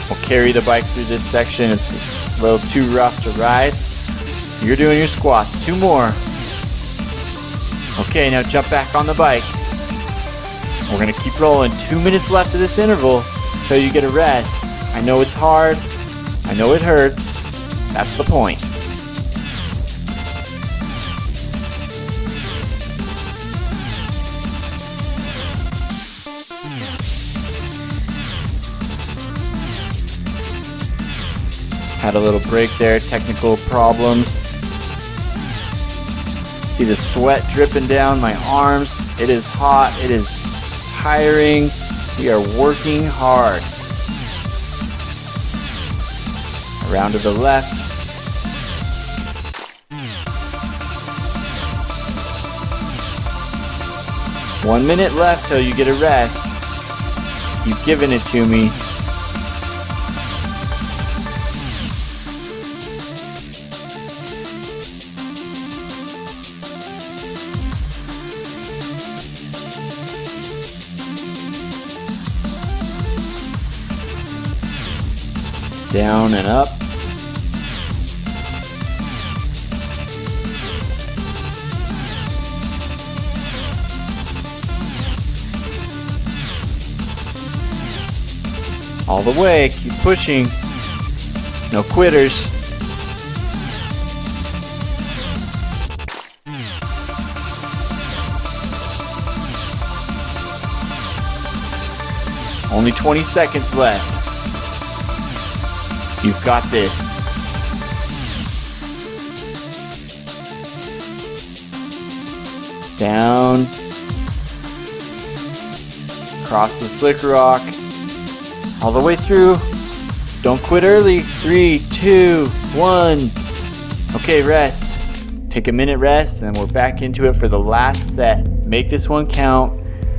We'll carry the bike through this section. It's a little too rough to ride. You're doing your squats. 2 more. Okay, now jump back on the bike. We're gonna keep rolling. 2 minutes left of this interval until you get a rest. I know it's hard. I know it hurts. That's the point. Had a little break there, technical problems. See the sweat dripping down my arms. It is hot, it is tiring. We are working hard. Around to the left. One minute left till you get a rest. Keep giving it to me. Down and up. All the way, keep pushing. No quitters. Only 20 seconds left. You've got this. Down. Across the slick rock. All the way through. Don't quit early. 3, 2, 1. Okay, rest. Take a minute rest, and then we're back into it for the last set. Make this one count.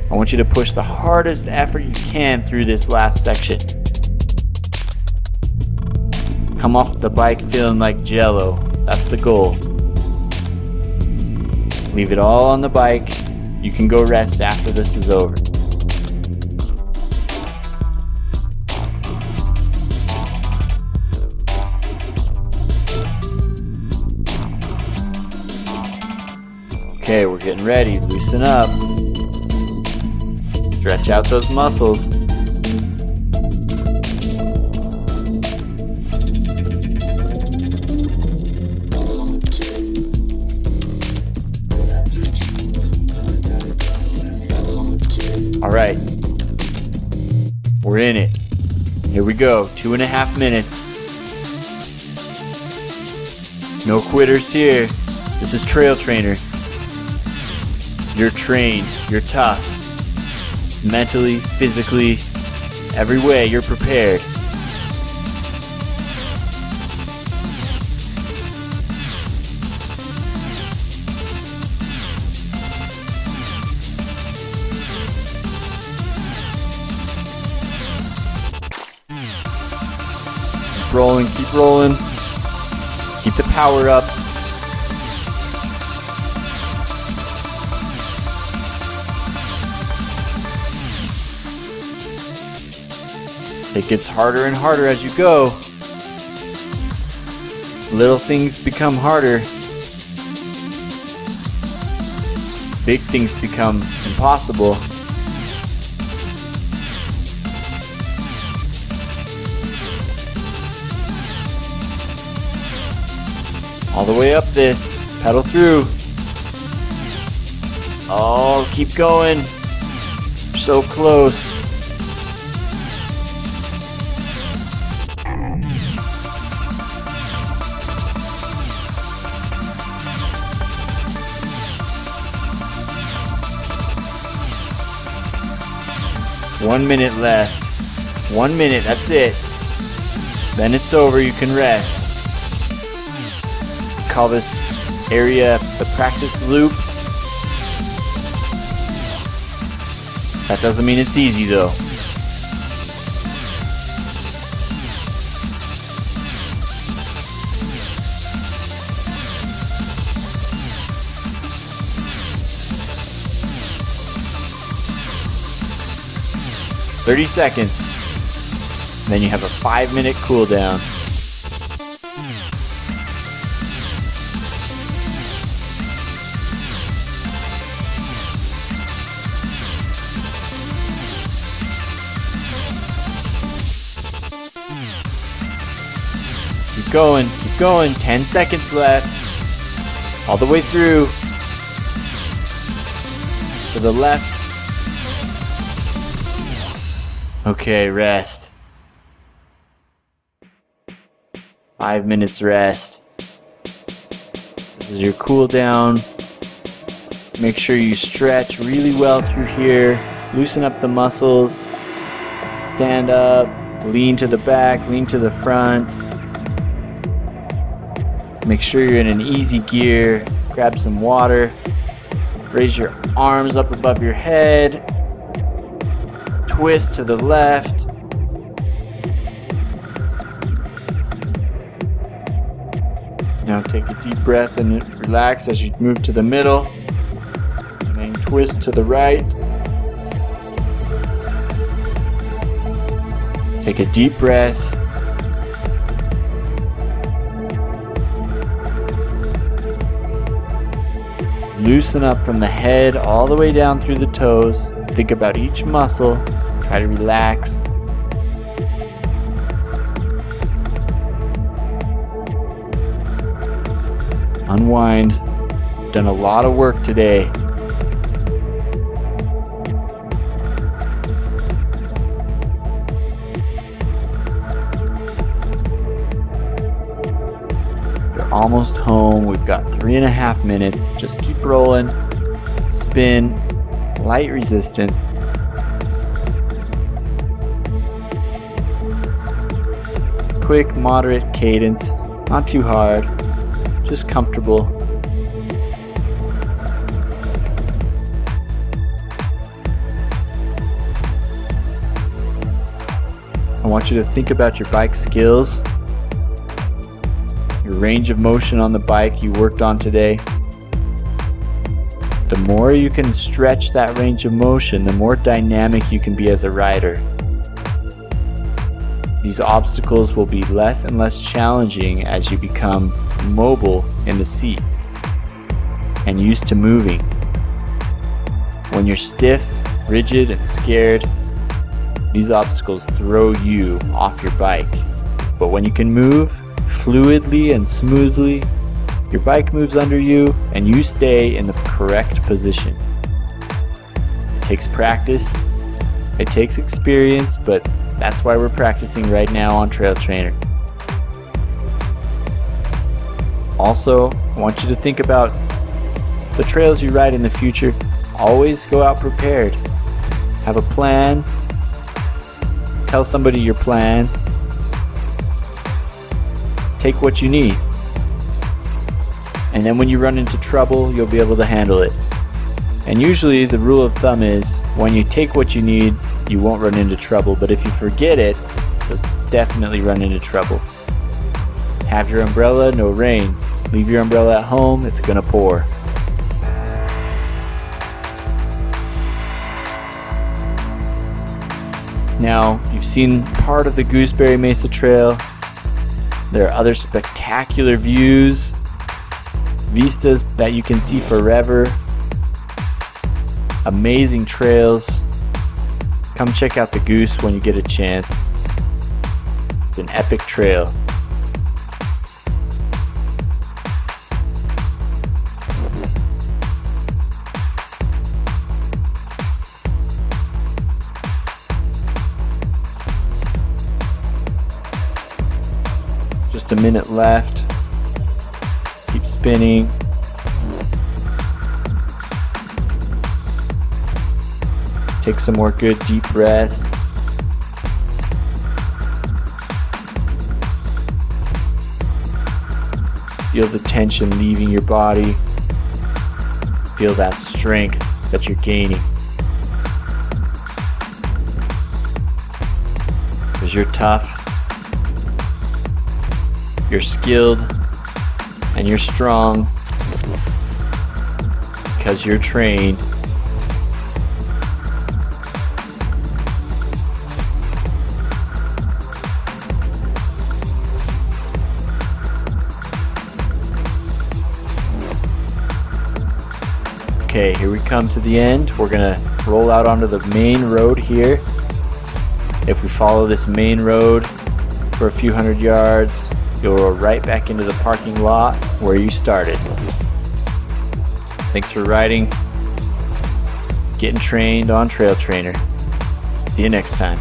I want you to push the hardest effort you can through this last section. Come off the bike feeling like Jello. That's the goal. Leave it all on the bike. You can go rest after this is over. Okay, we're getting ready. Loosen up. Stretch out those muscles. All right. We're in it. Here we go. 2.5 minutes. No quitters here. This is Trail Trainer. You're trained, you're tough. Mentally, physically, every way you're prepared. Keep rolling, keep rolling. Keep the power up. It gets harder and harder as you go. Little things become harder. Big things become impossible. All the way up this. Pedal through. Oh, keep going. So close. One minute left. 1 minute, that's it. Then it's over, you can rest. Call this area the practice loop. That doesn't mean it's easy though. "30 seconds. Then you have a 5-minute cool down. Keep going, keep going. 10 seconds left. All the way through. To the left. Okay, rest. 5 minutes rest. This is your cool down. Make sure you stretch really well through here. Loosen up the muscles. Stand up. Lean to the back. Lean to the front. Make sure you're in an easy gear. Grab some water. Raise your arms up above your head. twist to the left. Now take a deep breath and relax as you move to the middle. And then twist to the right. Take a deep breath. Loosen up from the head all the way down through the toes. Think about each muscle. Try to relax. Unwind. Done a lot of work today. You're almost home. We've got 3.5 minutes. Just keep rolling. Spin. Light resistance. Quick, moderate cadence. Not too hard. Just comfortable. I want you to think about your bike skills, your range of motion on the bike you worked on today. The more you can stretch that range of motion, the more dynamic you can be as a rider. These obstacles will be less and less challenging as you become mobile in the seat and used to moving. When you're stiff, rigid, and scared, these obstacles throw you off your bike. But when you can move fluidly and smoothly, your bike moves under you and you stay in the correct position. It takes practice, it takes experience, but that's why we're practicing right now on Trail Trainer. Also, I want you to think about the trails you ride in the future. Always go out prepared. Have a plan. Tell somebody your plan. Take what you need. And then when you run into trouble, you'll be able to handle it. And usually the rule of thumb is when you take what you need, you won't run into trouble. But if you forget it, you'll definitely run into trouble. Have your umbrella, no rain. Leave your umbrella at home, it's gonna pour. Now, you've seen part of the Gooseberry Mesa Trail. There are other spectacular views, vistas that you can see forever. Amazing trails. Come check out the Goose when you get a chance. It's an epic trail. Just a minute left. Keep spinning. Take some more good deep breaths. Feel the tension leaving your body. Feel that strength that you're gaining. Because you're tough, you're skilled, and you're strong. Because you're trained. Okay, here we come to the end. We're gonna roll out onto the main road here. If we follow this main road for a few hundred yards, you'll roll right back into the parking lot where you started. Thanks for riding, getting trained on Trail Trainer. See you next time.